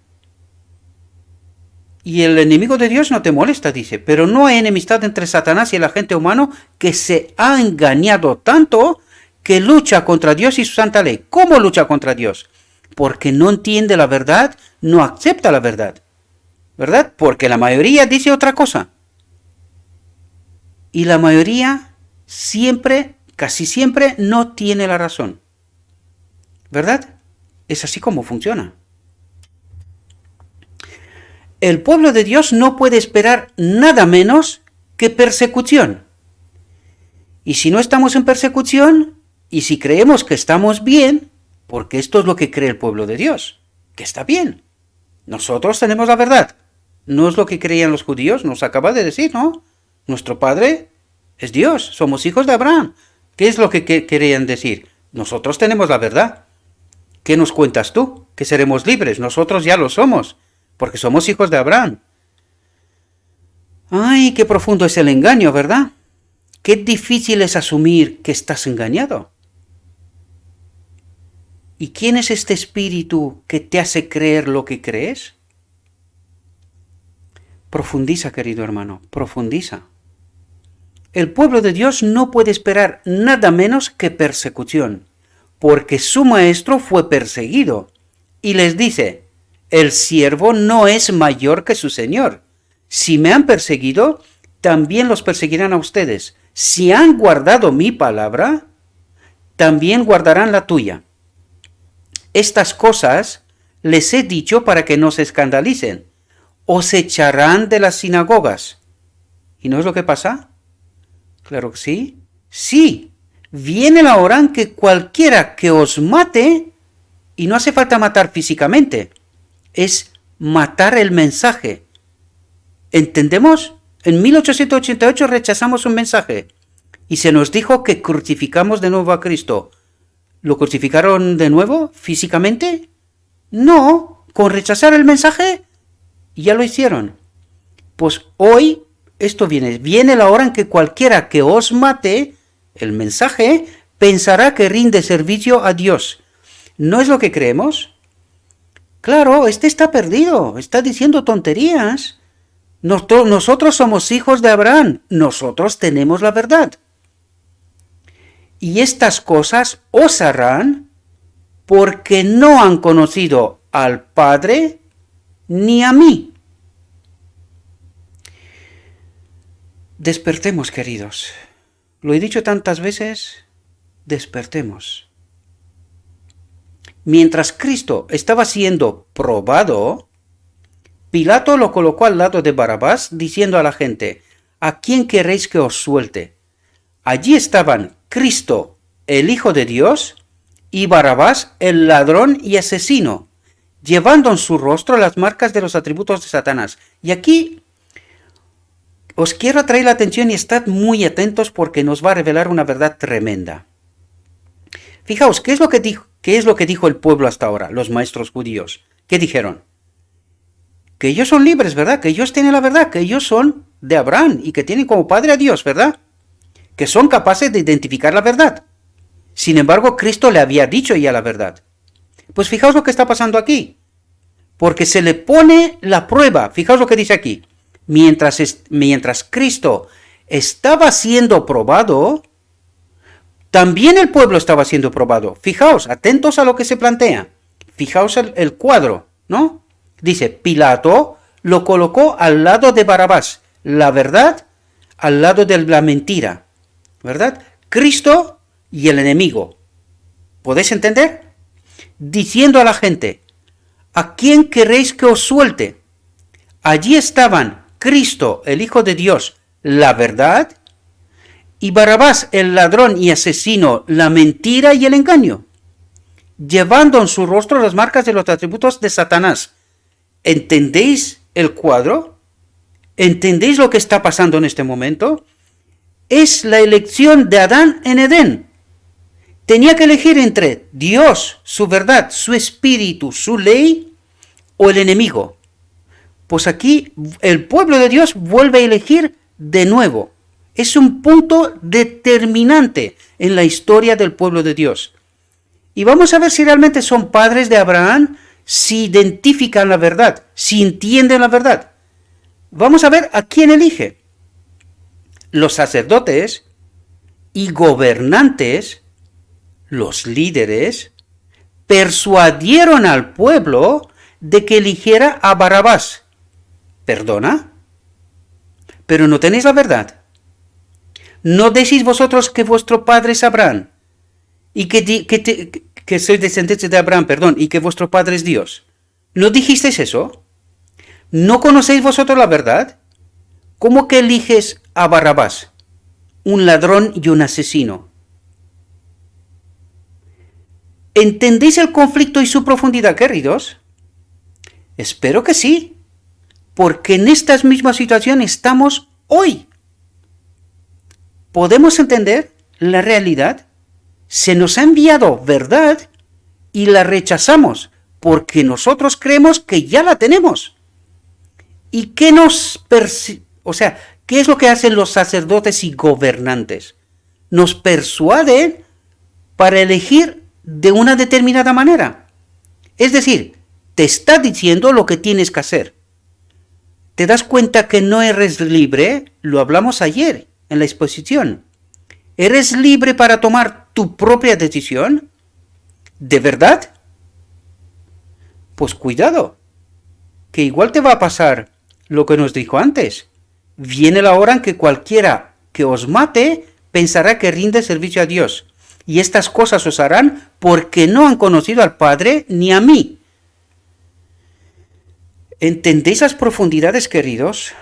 Speaker 1: Y el enemigo de Dios no te molesta, dice. Pero no hay enemistad entre Satanás y el agente humano que se ha engañado tanto que lucha contra Dios y su santa ley. ¿Cómo lucha contra Dios? Porque no entiende la verdad, no acepta la verdad. ¿Verdad? Porque la mayoría dice otra cosa. Y la mayoría siempre, casi siempre, no tiene la razón. ¿Verdad? Es así como funciona. El pueblo de Dios no puede esperar nada menos que persecución. Y si no estamos en persecución, y si creemos que estamos bien, porque esto es lo que cree el pueblo de Dios, que está bien. Nosotros tenemos la verdad. No es lo que creían los judíos, nos acaba de decir, ¿no? Nuestro Padre es Dios, somos hijos de Abraham. ¿Qué es lo que querían decir? Nosotros tenemos la verdad. ¿Qué nos cuentas tú? Que seremos libres. Nosotros ya lo somos, porque somos hijos de Abraham. Ay, qué profundo es el engaño, ¿verdad? Qué difícil es asumir que estás engañado. ¿Y quién es este espíritu que te hace creer lo que crees? Profundiza, querido hermano, profundiza. El pueblo de Dios no puede esperar nada menos que persecución, porque su maestro fue perseguido. Y les dice, el siervo no es mayor que su señor. Si me han perseguido, también los perseguirán a ustedes. Si han guardado mi palabra, también guardarán la tuya. Estas cosas les he dicho para que no se escandalicen. Os echarán de las sinagogas. ¿Y no es lo que pasa? Claro que sí. Sí, viene la hora en que cualquiera que os mate, y no hace falta matar físicamente, es matar el mensaje. ¿Entendemos? En 1888 rechazamos un mensaje y se nos dijo que crucificamos de nuevo a Cristo. ¿Lo crucificaron de nuevo físicamente? No, con rechazar el mensaje ya lo hicieron. Pues hoy esto viene la hora en que cualquiera que os mate, el mensaje, pensará que rinde servicio a Dios. ¿No es lo que creemos? Claro, este está perdido, está diciendo tonterías. Nosotros somos hijos de Abraham, nosotros tenemos la verdad. Y estas cosas os harán porque no han conocido al Padre ni a mí. Despertemos, queridos. Lo he dicho tantas veces, despertemos. Mientras Cristo estaba siendo probado, Pilato lo colocó al lado de Barrabás, diciendo a la gente, ¿a quién queréis que os suelte? Allí estaban Cristo, el Hijo de Dios, y Barrabás, el ladrón y asesino. llevando en su rostro las marcas de los atributos de Satanás. Y aquí os quiero atraer la atención y estad muy atentos porque nos va a revelar una verdad tremenda. Fijaos, ¿qué es lo que dijo el pueblo hasta ahora, los maestros judíos? ¿Qué dijeron? Que ellos son libres, ¿verdad? Que ellos tienen la verdad, que ellos son de Abraham y que tienen como padre a Dios, ¿verdad? Que son capaces de identificar la verdad. Sin embargo, Cristo le había dicho ya la verdad. Pues fijaos lo que está pasando aquí. Porque se le pone la prueba. Fijaos lo que dice aquí. Mientras Cristo estaba siendo probado, también el pueblo estaba siendo probado. Fijaos, atentos a lo que se plantea. Fijaos el cuadro, ¿no? Dice, Pilato lo colocó al lado de Barrabás. La verdad al lado de la mentira. ¿Verdad? Cristo y el enemigo. ¿Podéis entender? Diciendo a la gente, ¿a quién queréis que os suelte? Allí estaban Cristo, el Hijo de Dios, la verdad, y Barrabás, el ladrón y asesino, la mentira y el engaño, llevando en su rostro las marcas de los atributos de Satanás. ¿Entendéis el cuadro? ¿Entendéis lo que está pasando en este momento? Es la elección de Adán en Edén. Tenía que elegir entre Dios, su verdad, su espíritu, su ley, o el enemigo. Pues aquí el pueblo de Dios vuelve a elegir de nuevo. Es un punto determinante en la historia del pueblo de Dios. Y vamos a ver si realmente son padres de Abraham, si identifican la verdad, si entienden la verdad. Vamos a ver a quién elige. Los sacerdotes y gobernantes, los líderes, persuadieron al pueblo de que eligiera a Barrabás. ¿Perdona? Pero no tenéis la verdad. ¿No decís vosotros que vuestro padre es Abraham? Y que sois descendientes de Abraham, y que vuestro padre es Dios. ¿No dijisteis eso? ¿No conocéis vosotros la verdad? ¿Cómo que eliges a Barrabás, un ladrón y un asesino? ¿Entendéis el conflicto y su profundidad, queridos? Espero que sí, porque en esta misma situación estamos hoy. ¿Podemos entender la realidad? Se nos ha enviado verdad y la rechazamos porque nosotros creemos que ya la tenemos. ¿Y qué qué es lo que hacen los sacerdotes y gobernantes? Nos persuaden para elegir de una determinada manera. Es decir, te está diciendo lo que tienes que hacer. ¿Te das cuenta que no eres libre? Lo hablamos ayer en la exposición. ¿Eres libre para tomar tu propia decisión? ¿De verdad? Pues cuidado, que igual te va a pasar lo que nos dijo antes. Viene la hora en que cualquiera que os mate pensará que rinde servicio a Dios. Y estas cosas os harán porque no han conocido al Padre ni a mí. ¿Entendéis las profundidades, queridos?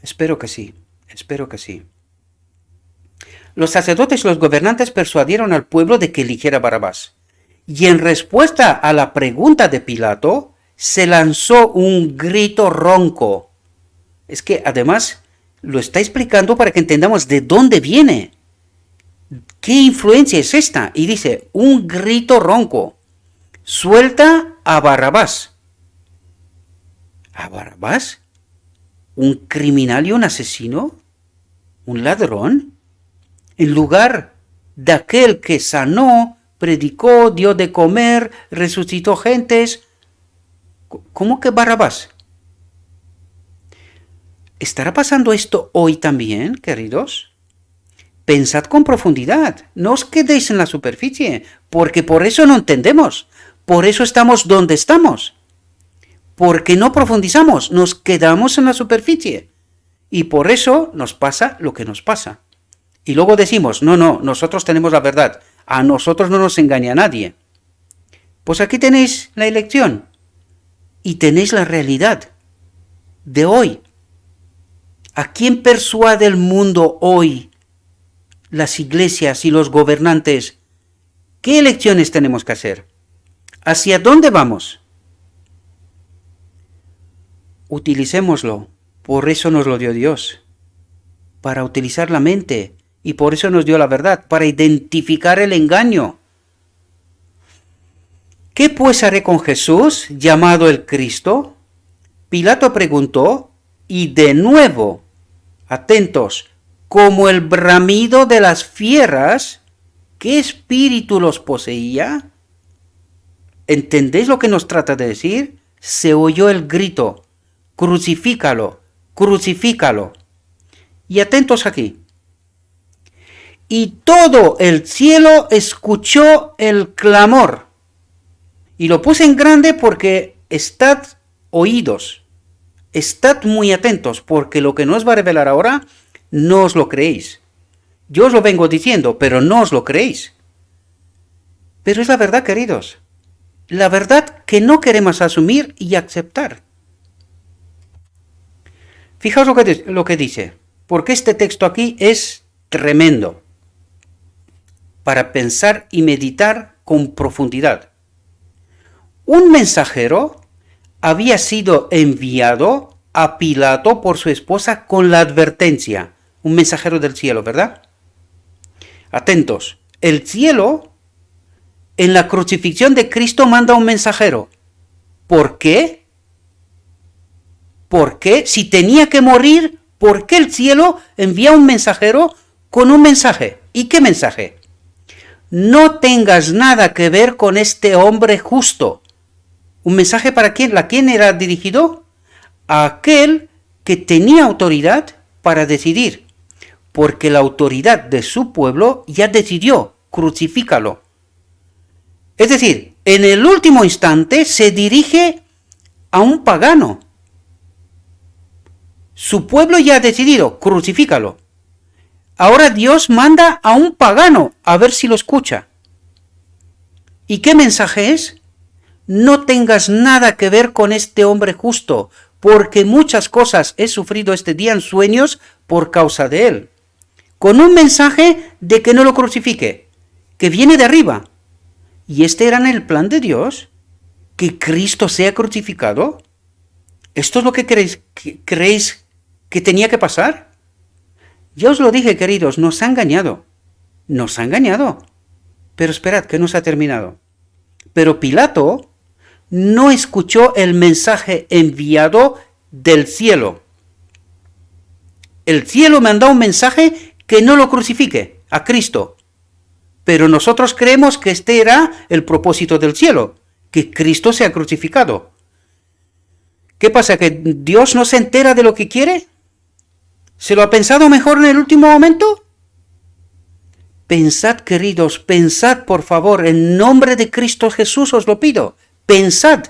Speaker 1: Espero que sí, espero que sí. Los sacerdotes y los gobernantes persuadieron al pueblo de que eligiera a Barrabás. Y en respuesta a la pregunta de Pilato, se lanzó un grito ronco. Es que además lo está explicando para que entendamos de dónde viene. ¿Qué influencia es esta? Y dice, un grito ronco. Suelta a Barrabás. ¿A Barrabás? ¿Un criminal y un asesino? ¿Un ladrón? En lugar de aquel que sanó, predicó, dio de comer, resucitó gentes. ¿Cómo que Barrabás? ¿Estará pasando esto hoy también, queridos? Pensad con profundidad, no os quedéis en la superficie, porque por eso no entendemos, por eso estamos donde estamos, porque no profundizamos, nos quedamos en la superficie, y por eso nos pasa lo que nos pasa. Y luego decimos, no, nosotros tenemos la verdad, a nosotros no nos engaña nadie. Pues aquí tenéis la elección, y tenéis la realidad de hoy. ¿A quién persuade el mundo hoy? Las iglesias y los gobernantes, ¿qué elecciones tenemos que hacer? ¿Hacia dónde vamos? Utilicémoslo. Por eso nos lo dio Dios. Para utilizar la mente. Y por eso nos dio la verdad. Para identificar el engaño. ¿Qué pues haré con Jesús, llamado el Cristo? Pilato preguntó, y de nuevo, atentos, como el bramido de las fieras, ¿qué espíritu los poseía? ¿Entendéis lo que nos trata de decir? Se oyó el grito, crucifícalo, crucifícalo. Y atentos aquí. Y todo el cielo escuchó el clamor. Y lo puse en grande porque estad oídos, estad muy atentos, porque lo que nos va a revelar ahora no os lo creéis. Yo os lo vengo diciendo, pero no os lo creéis. Pero es la verdad, queridos. La verdad que no queremos asumir y aceptar. Fijaos lo que dice, porque este texto aquí es tremendo para pensar y meditar con profundidad. Un mensajero había sido enviado a Pilato por su esposa con la advertencia. Un mensajero del cielo, ¿verdad? Atentos, el cielo en la crucifixión de Cristo manda un mensajero. ¿Por qué? ¿Por qué? Si tenía que morir, ¿por qué el cielo envía un mensajero con un mensaje? ¿Y qué mensaje? No tengas nada que ver con este hombre justo. ¿Un mensaje para quién? ¿A quién era dirigido? A aquel que tenía autoridad para decidir, porque la autoridad de su pueblo ya decidió, crucifícalo. Es decir, en el último instante se dirige a un pagano. Su pueblo ya ha decidido, crucifícalo. Ahora Dios manda a un pagano a ver si lo escucha. ¿Y qué mensaje es? No tengas nada que ver con este hombre justo, porque muchas cosas he sufrido este día en sueños por causa de él. Con un mensaje de que no lo crucifique, que viene de arriba. ¿Y este era en el plan de Dios? ¿Que Cristo sea crucificado? ¿Esto es lo que creéis que tenía que pasar? Ya os lo dije, queridos, nos ha engañado. Nos ha engañado. Pero esperad, que no se ha terminado. Pero Pilato no escuchó el mensaje enviado del cielo. El cielo mandó un mensaje que no lo crucifique, a Cristo. Pero nosotros creemos que este era el propósito del cielo, que Cristo sea crucificado. ¿Qué pasa? ¿Que Dios no se entera de lo que quiere? ¿Se lo ha pensado mejor en el último momento? Pensad, queridos, pensad, por favor, en nombre de Cristo Jesús os lo pido. Pensad.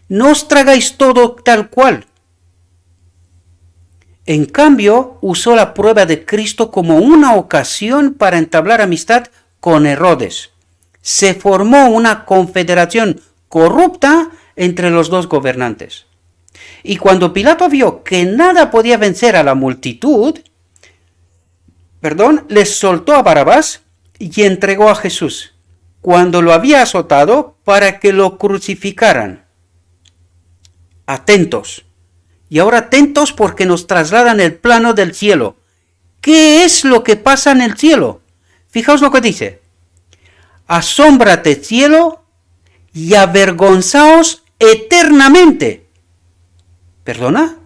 Speaker 1: No os tragáis todo tal cual. En cambio, usó la prueba de Cristo como una ocasión para entablar amistad con Herodes. Se formó una confederación corrupta entre los dos gobernantes. Y cuando Pilato vio que nada podía vencer a la multitud, les soltó a Barrabás y entregó a Jesús, cuando lo había azotado, para que lo crucificaran. Atentos. Y ahora atentos porque nos trasladan el plano del cielo. ¿Qué es lo que pasa en el cielo? Fijaos lo que dice. Asómbrate, cielo, y avergonzaos eternamente. ¿Perdona?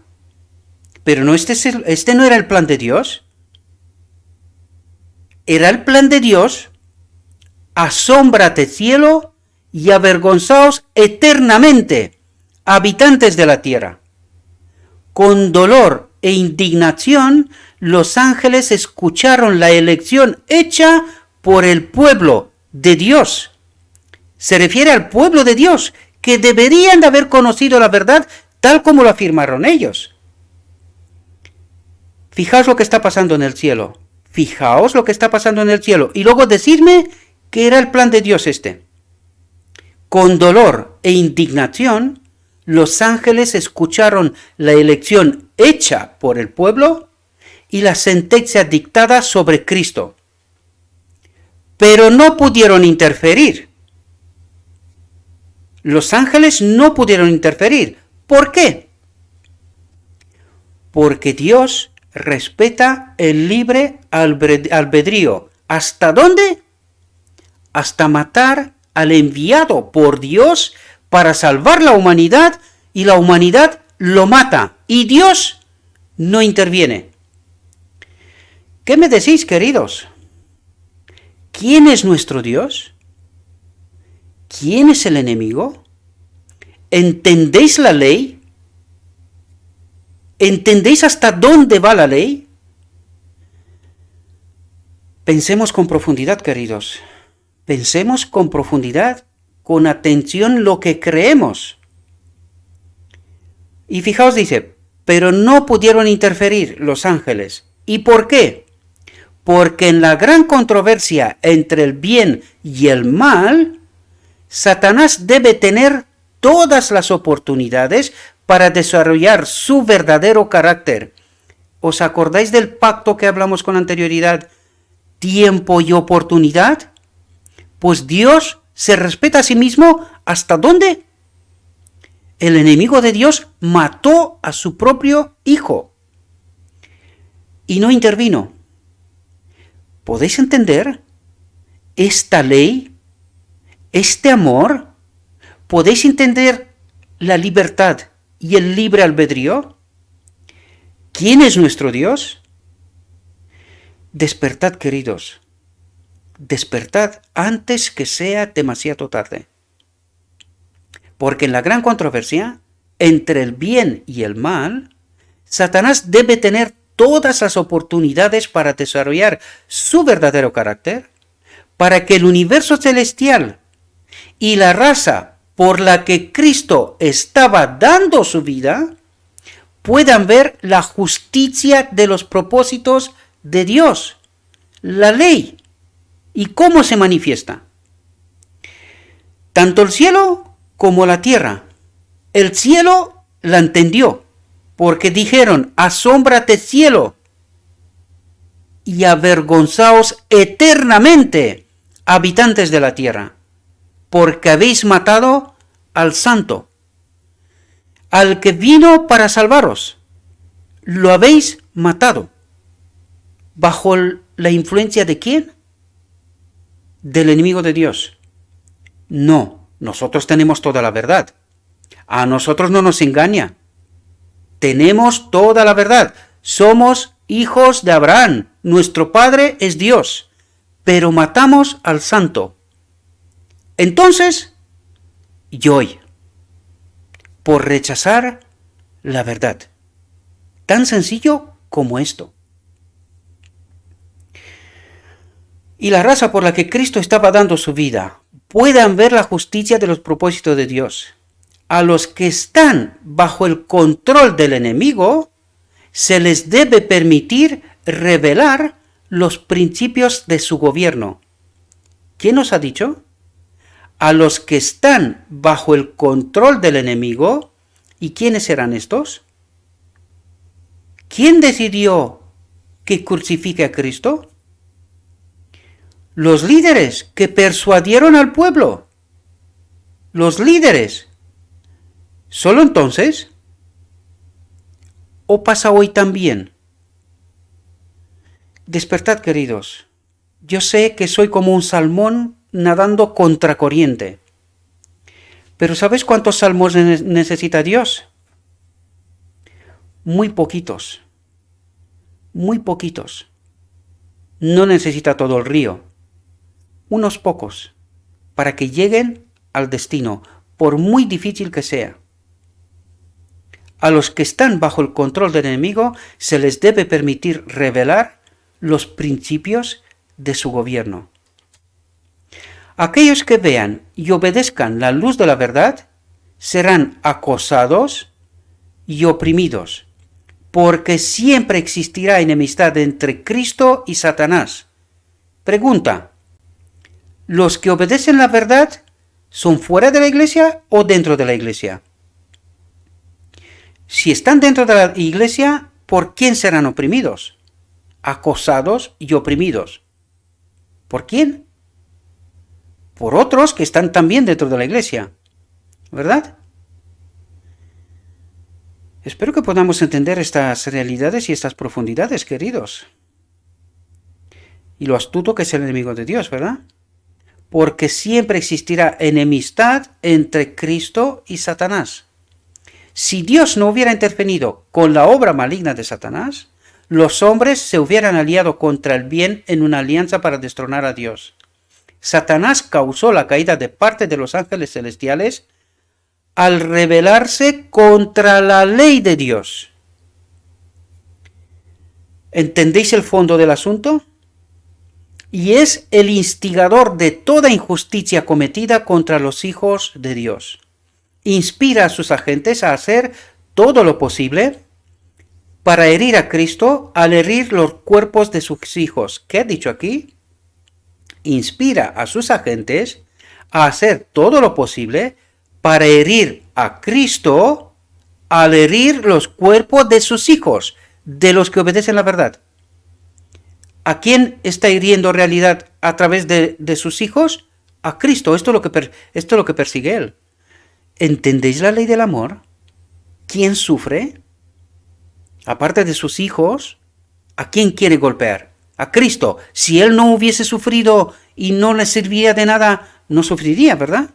Speaker 1: ¿Pero no este no era el plan de Dios? Era el plan de Dios. Asómbrate, cielo, y avergonzaos eternamente, habitantes de la tierra. Con dolor e indignación, los ángeles escucharon la elección hecha por el pueblo de Dios. Se refiere al pueblo de Dios, que deberían de haber conocido la verdad tal como lo afirmaron ellos. Fijaos lo que está pasando en el cielo. Fijaos lo que está pasando en el cielo. Y luego decidme que era el plan de Dios este. Con dolor e indignación, los ángeles escucharon la elección hecha por el pueblo y la sentencia dictada sobre Cristo. Pero no pudieron interferir. Los ángeles no pudieron interferir. ¿Por qué? Porque Dios respeta el libre albedrío. ¿Hasta dónde? Hasta matar al enviado por Dios para salvar la humanidad, y la humanidad lo mata y Dios no interviene. ¿Qué me decís, queridos? ¿Quién es nuestro Dios? ¿Quién es el enemigo? ¿Entendéis la ley? ¿Entendéis hasta dónde va la ley? Pensemos con profundidad, queridos. Pensemos con profundidad, con atención lo que creemos. Y fijaos, dice, pero no pudieron interferir los ángeles. ¿Y por qué? Porque en la gran controversia entre el bien y el mal, Satanás debe tener todas las oportunidades para desarrollar su verdadero carácter. ¿Os acordáis del pacto que hablamos con anterioridad? Tiempo y oportunidad. Pues Dios se respeta a sí mismo. ¿Hasta dónde? El enemigo de Dios mató a su propio hijo y no intervino. ¿Podéis entender esta ley? ¿Este amor? ¿Podéis entender la libertad y el libre albedrío? ¿Quién es nuestro Dios? Despertad, queridos. Despertad antes que sea demasiado tarde. Porque en la gran controversia entre el bien y el mal, Satanás debe tener todas las oportunidades para desarrollar su verdadero carácter, para que el universo celestial y la raza por la que Cristo estaba dando su vida puedan ver la justicia de los propósitos de Dios, la ley, y cómo se manifiesta. Tanto el cielo como la tierra. El cielo la entendió, porque dijeron, asómbrate cielo, y avergonzaos eternamente, habitantes de la tierra, porque habéis matado al Santo, al que vino para salvaros. Lo habéis matado. ¿Bajo la influencia de quién? Del enemigo de Dios. No, nosotros tenemos toda la verdad. A nosotros no nos engaña. Tenemos toda la verdad. Somos hijos de Abraham. Nuestro Padre es Dios. Pero matamos al Santo. Entonces, y hoy, por rechazar la verdad. Tan sencillo como esto. Y la raza por la que Cristo estaba dando su vida puedan ver la justicia de los propósitos de Dios. A los que están bajo el control del enemigo, se les debe permitir revelar los principios de su gobierno. ¿Quién nos ha dicho? A los que están bajo el control del enemigo. ¿Y quiénes serán estos? ¿Quién decidió que crucifique a Cristo? Los líderes que persuadieron al pueblo. Los líderes. ¿Solo entonces? ¿O pasa hoy también? Despertad, queridos. Yo sé que soy como un salmón nadando contracorriente. Pero ¿sabes cuántos salmos necesita Dios? Muy poquitos. Muy poquitos. No necesita todo el río. Unos pocos, para que lleguen al destino, por muy difícil que sea. A los que están bajo el control del enemigo se les debe permitir revelar los principios de su gobierno. Aquellos que vean y obedezcan la luz de la verdad serán acosados y oprimidos, porque siempre existirá enemistad entre Cristo y Satanás. Pregunta: ¿los que obedecen la verdad son fuera de la iglesia o dentro de la iglesia? Si están dentro de la iglesia, ¿por quién serán oprimidos? Acosados y oprimidos. ¿Por quién? Por otros que están también dentro de la iglesia. ¿verdad? Espero que podamos entender estas realidades y estas profundidades, queridos. Y lo astuto que es el enemigo de Dios, ¿verdad? Porque siempre existirá enemistad entre Cristo y Satanás. Si Dios no hubiera intervenido con la obra maligna de Satanás, los hombres se hubieran aliado contra el bien en una alianza para destronar a Dios. Satanás causó la caída de parte de los ángeles celestiales al rebelarse contra la ley de Dios. ¿Entendéis el fondo del asunto? Y es el instigador de toda injusticia cometida contra los hijos de Dios. Inspira a sus agentes a hacer todo lo posible para herir a Cristo al herir los cuerpos de sus hijos. ¿Qué ha dicho aquí? Inspira a sus agentes a hacer todo lo posible para herir a Cristo al herir los cuerpos de sus hijos, de los que obedecen la verdad. ¿A quién está hiriendo en realidad a través de sus hijos? A Cristo. Esto es lo que persigue Él. ¿Entendéis la ley del amor? ¿Quién sufre? Aparte de sus hijos, ¿a quién quiere golpear? A Cristo. Si Él no hubiese sufrido y no le serviría de nada, no sufriría, ¿verdad?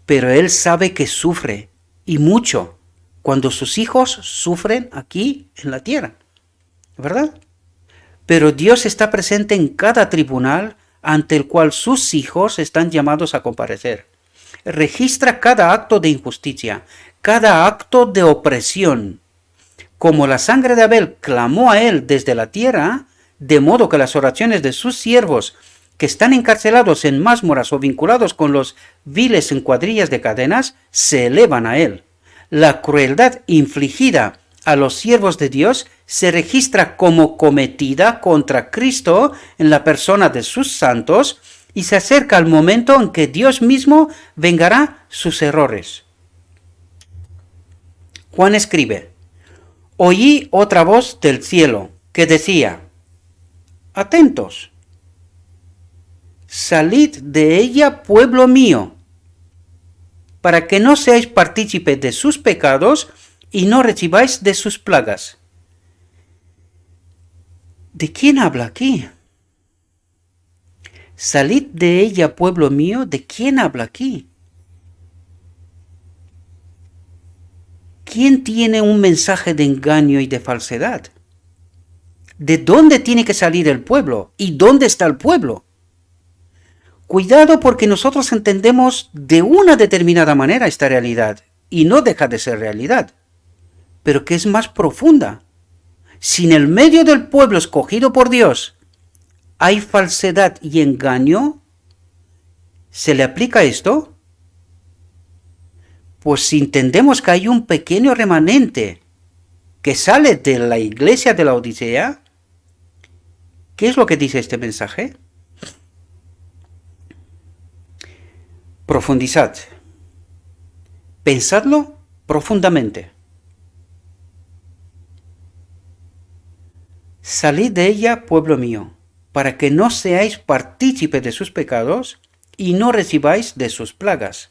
Speaker 1: Pero Él sabe que sufre, y mucho, cuando sus hijos sufren aquí en la tierra, ¿verdad? Pero Dios está presente en cada tribunal ante el cual sus hijos están llamados a comparecer. Registra cada acto de injusticia, cada acto de opresión. Como la sangre de Abel clamó a Él desde la tierra, de modo que las oraciones de sus siervos que están encarcelados en másmoras o vinculados con los viles en cuadrillas de cadenas, se elevan a Él. La crueldad infligida a los siervos de Dios se registra como cometida contra Cristo en la persona de sus santos y se acerca al momento en que Dios mismo vengará sus errores. Juan escribe: oí otra voz del cielo que decía: atentos, salid de ella, pueblo mío, para que no seáis partícipes de sus pecados y no recibáis de sus plagas. ¿De quién habla aquí? Salid de ella, pueblo mío, ¿de quién habla aquí? ¿Quién tiene un mensaje de engaño y de falsedad? ¿De dónde tiene que salir el pueblo? ¿Y dónde está el pueblo? Cuidado, porque nosotros entendemos de una determinada manera esta realidad y no deja de ser realidad, pero que es más profunda. Si en el medio del pueblo escogido por Dios hay falsedad y engaño, ¿se le aplica esto? Pues si entendemos que hay un pequeño remanente que sale de la iglesia de la Odisea, ¿qué es lo que dice este mensaje? Profundizad. Pensadlo profundamente. Salid de ella, pueblo mío, para que no seáis partícipes de sus pecados y no recibáis de sus plagas,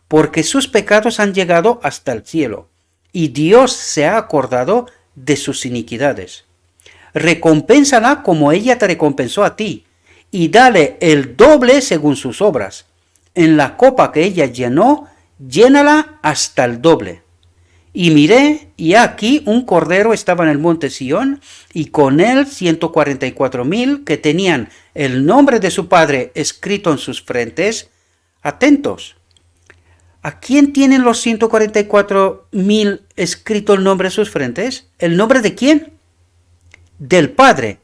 Speaker 1: porque sus pecados han llegado hasta el cielo, y Dios se ha acordado de sus iniquidades. Recompénsala como ella te recompensó a ti, y dale el doble según sus obras. En la copa que ella llenó, llénala hasta el doble. Y miré, y aquí un cordero estaba en el monte Sión, y con él 144,000 que tenían el nombre de su padre escrito en sus frentes. Atentos. ¿A quién tienen los 144,000 escrito el nombre de sus frentes? ¿El nombre de quién? Del Padre.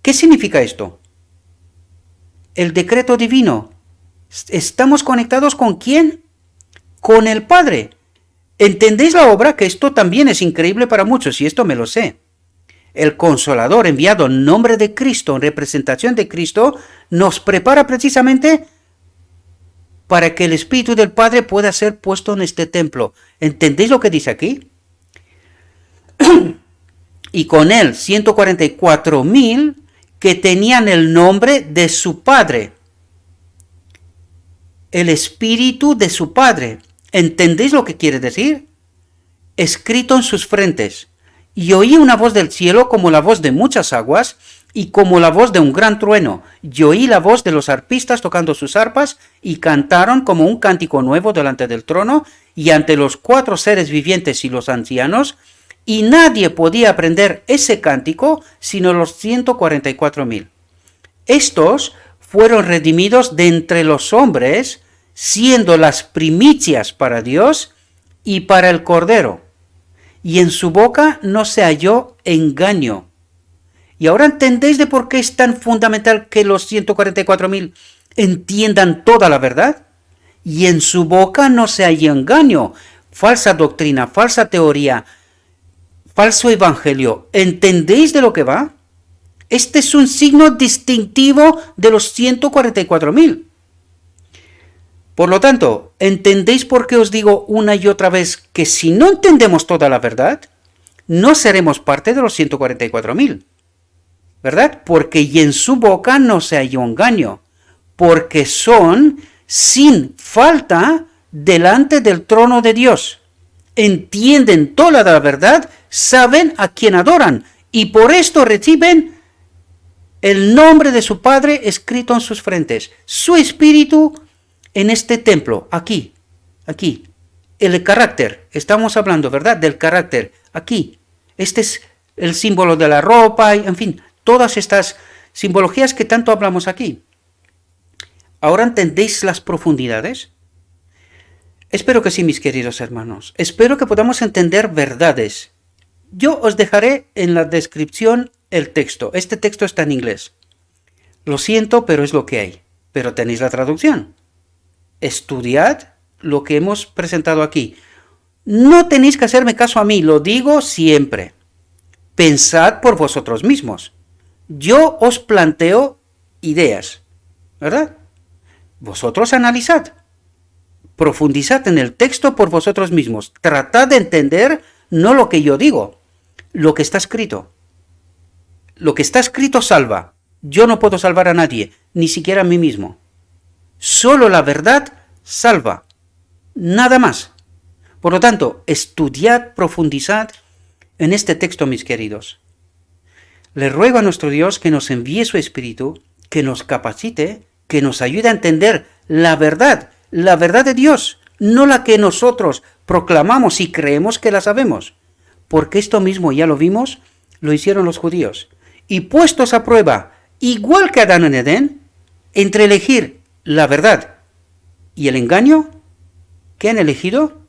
Speaker 1: ¿Qué significa esto? El decreto divino. ¿Estamos conectados con quién? Con el Padre. ¿Entendéis la obra? Que esto también es increíble para muchos, y esto me lo sé. El Consolador enviado en nombre de Cristo, en representación de Cristo, nos prepara precisamente para que el Espíritu del Padre pueda ser puesto en este templo. ¿Entendéis lo que dice aquí? Y con él 144,000 que tenían el nombre de su Padre. El Espíritu de su Padre. ¿Entendéis lo que quiere decir? Escrito en sus frentes. Y oí una voz del cielo como la voz de muchas aguas y como la voz de un gran trueno. Y oí la voz de los arpistas tocando sus arpas y cantaron como un cántico nuevo delante del trono y ante los 4 seres vivientes y los ancianos, y nadie podía aprender ese cántico sino los 144,000. Estos fueron redimidos de entre los hombres, siendo las primicias para Dios y para el Cordero. Y en su boca no se halló engaño. Y ahora entendéis de por qué es tan fundamental que los 144,000 entiendan toda la verdad. Y en su boca no se halló engaño, falsa doctrina, falsa teoría, falso evangelio. ¿Entendéis de lo que va? Este es un signo distintivo de los 144,000. Por lo tanto, ¿entendéis por qué os digo una y otra vez que si no entendemos toda la verdad, no seremos parte de los 144,000? ¿Verdad? Porque y en su boca no se halló engaño, porque son sin falta delante del trono de Dios. Entienden toda la verdad, saben a quién adoran, y por esto reciben el nombre de su Padre escrito en sus frentes, su espíritu en este templo, aquí. El carácter, estamos hablando, ¿verdad? Del carácter, aquí. Este es el símbolo de la ropa, en fin, todas estas simbologías que tanto hablamos aquí. ¿Ahora entendéis las profundidades? Espero que sí, mis queridos hermanos. Espero que podamos entender verdades. Yo os dejaré en la descripción el texto. Este texto está en inglés. Lo siento, pero es lo que hay. Pero tenéis la traducción. Estudiad lo que hemos presentado aquí. No tenéis que hacerme caso a mí, lo digo siempre. Pensad por vosotros mismos. Yo os planteo ideas, ¿verdad? Vosotros analizad. Profundizad en el texto por vosotros mismos. Tratad de entender no lo que yo digo, lo que está escrito. Lo que está escrito salva. Yo no puedo salvar a nadie, ni siquiera a mí mismo. Solo la verdad salva. Nada más. Por lo tanto, estudiad, profundizad en este texto, mis queridos. Le ruego a nuestro Dios que nos envíe su Espíritu, que nos capacite, que nos ayude a entender la verdad de Dios, no la que nosotros proclamamos y creemos que la sabemos. Porque esto mismo ya lo vimos, lo hicieron los judíos. Y puestos a prueba, igual que Adán en Edén, entre elegir la verdad y el engaño, ¿qué han elegido?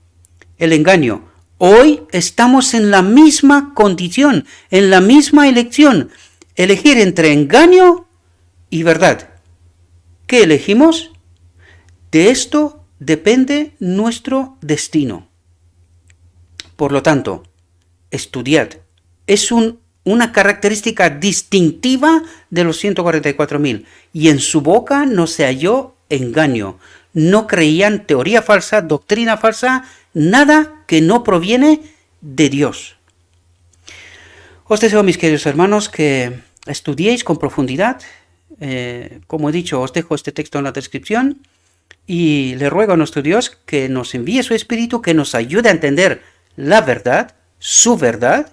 Speaker 1: El engaño. Hoy estamos en la misma condición, en la misma elección, elegir entre engaño y verdad. ¿Qué elegimos? De esto depende nuestro destino. Por lo tanto, estudiad. Es una característica distintiva de los 144,000. Y en su boca no se halló engaño. No creían teoría falsa, doctrina falsa, nada que no proviene de Dios. Os deseo, mis queridos hermanos, que estudiéis con profundidad. Como he dicho, os dejo este texto en la descripción. Y le ruego a nuestro Dios que nos envíe su Espíritu, que nos ayude a entender la verdad, su verdad,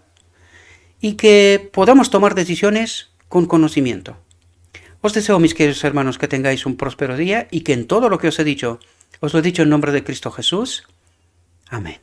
Speaker 1: y que podamos tomar decisiones con conocimiento. Os deseo, mis queridos hermanos, que tengáis un próspero día y que en todo lo que os he dicho, os lo he dicho en nombre de Cristo Jesús. Amén.